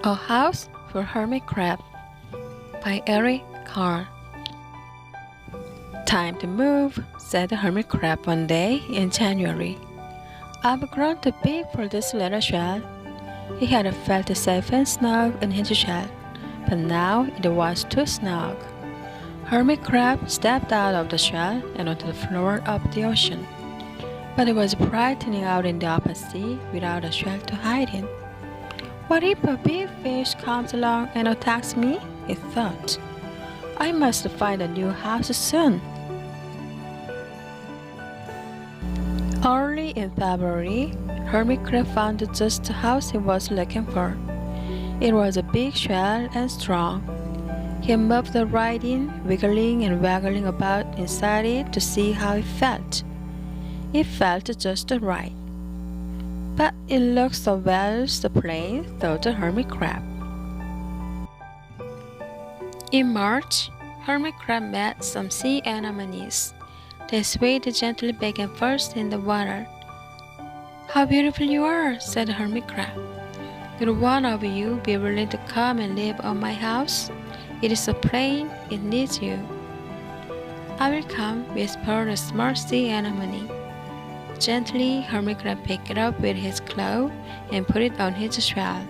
A House for Hermit Crab by Carle. Time to move, said the hermit crab one day in January. I've grown too big for this little shell. He had felt safe and snug in his shell, but now it was too snug. Hermit Crab stepped out of the shell and onto the floor of the ocean. But it was brightening out in the open sea without a shell to hide in. What if a big fish comes along and attacks me? He thought. I must find a new house soon. Early in February, Hermit Crab found just the house he was looking for. It was a big shell and strong. He moved right in, wiggling and waggling about inside it to see how it felt. It felt just right. But it looked so well to play, thought the hermit crab. In March, Hermit Crab met some sea anemones. They swayed gently back and forth in the water. How beautiful you are, said the hermit crab. Would one of you be willing to come and live on my house? It is so plain, it needs you. I will come, whispered a small sea anemone. Gently, Hermit Crab picked it up with his claw and put it on his shell.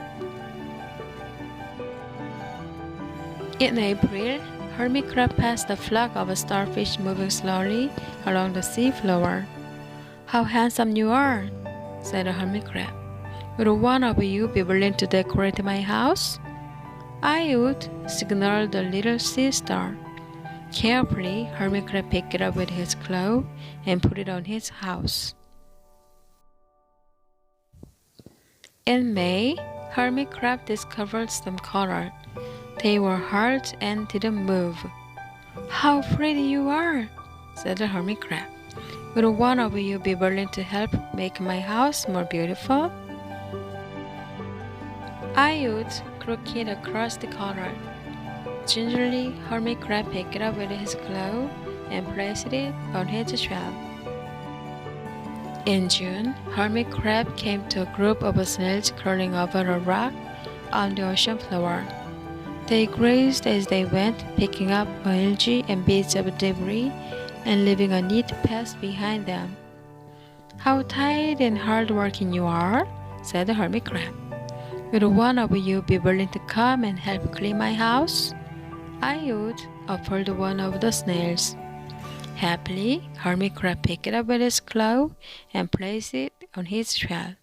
In April, Hermit Crab passed a flock of starfish moving slowly along the sea floor. How handsome you are, said the Hermit Crab. Would one of you be willing to decorate my house? I would, signaled the little sea star. Carefully, Hermit Crab picked it up with his claw and put it on his house. In May, Hermit Crab discovered some coral. They were hard and didn't move. How pretty you are, said the Hermit Crab. Would one of you be willing to help make my house more beautiful? I would, crooked it across the coral. Gingerly, Hermit Crab picked it up with his claw and placed it on his shell. In June, Hermit Crab came to a group of snails curling over a rock on the ocean floor. They grazed as they went, picking up algae and bits of debris and leaving a neat path behind them. How tired and hard-working you are, said the Hermit Crab. Would one of you be willing to come and help clean my house? I would, offered one of the snails. Happily, Hermit Crab picked it up with his claw and placed it on his shell.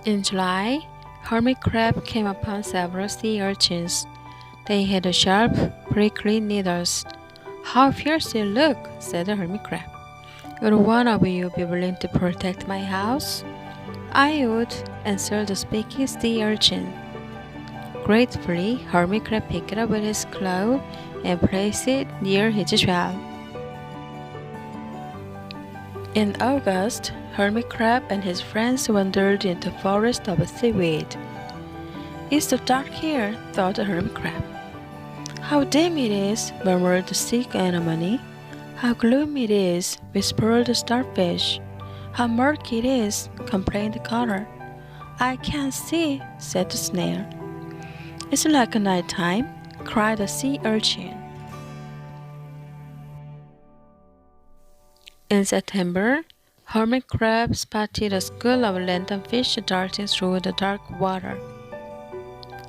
In July, Hermit Crab came upon several sea urchins. They had sharp, prickly needles. How fierce you look, said the Hermit Crab. Would one of you be willing to protect my house? I would, answered the speaking sea urchin. Gratefully, Hermit Crab picked it up with his claw and placed it near his shell. In August, Hermit Crab and his friends wandered into the forest of seaweed. It's so dark here, thought the Hermit Crab. How dim it is, murmured the sea anemone. How gloomy it is, whispered the starfish. How murky it is, complained the coral. I can't see, said the snail. It's like a night time, cried the sea urchin. In September, Hermit Crab spotted a school of lanternfish darting through the dark water.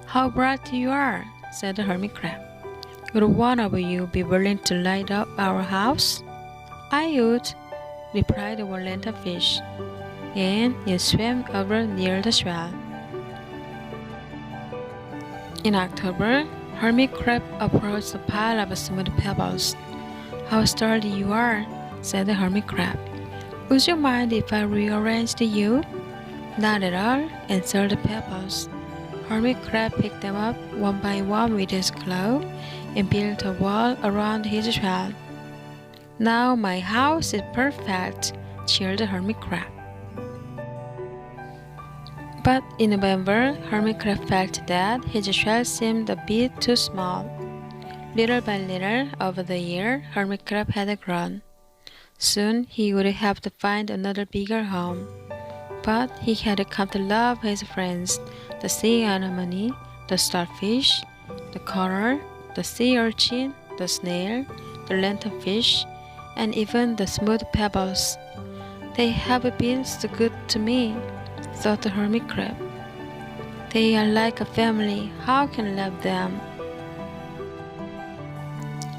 How bright you are, said the Hermit Crab. Would one of you be willing to light up our house? I would, replied one lanternfish, and it swam over near the shell. In October, Hermit Crab approached a pile of smooth pebbles. How sturdy you are, said the Hermit Crab. Would you mind if I rearranged you? Not at all, answered the pebbles. Hermit Crab picked them up one by one with his claw and built a wall around his shell. Now my house is perfect, cheered the Hermit Crab. But in November, Hermit Crab felt that his shell seemed a bit too small. Little by little, over the year, Hermit Crab had grown. Soon he would have to find another bigger home. but he had come to love his friends, the sea anemone, the starfish, the coral, the sea urchin, the snail, the lanternfish, and even the smooth pebbles. They have been so good to me, thought the hermit crab. They are like a family. How can I love them?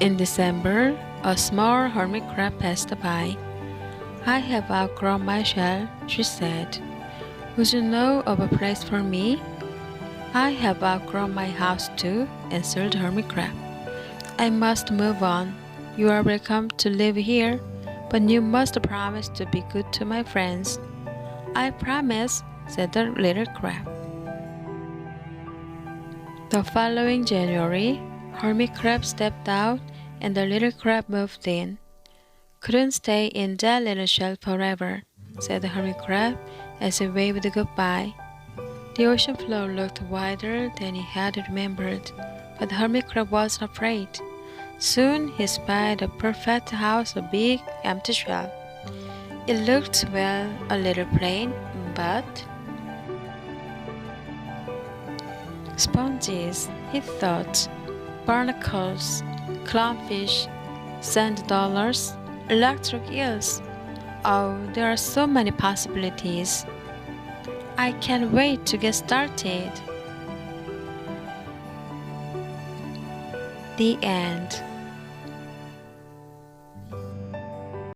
In December, a small hermit crab passed by. I have outgrown my shell, she said. Would you know of a place for me? I have outgrown my house too, answered the hermit crab. I must move on. You are welcome to live here, but you must promise to be good to my friends. I promise, said the little crab. The following January, hermit crab stepped out and the little crab moved in. Couldn't stay in that little shell forever, said the hermit crab as he waved goodbye. The ocean floor looked wider than he had remembered, but the hermit crab wasn't afraid. Soon he spied a perfect house, a big, empty shell. It looked, well, a little plain, but sponges, he thought, barnacles, clownfish, sand dollars, electric eels. Oh, there are so many possibilities. I can't wait to get started. The end.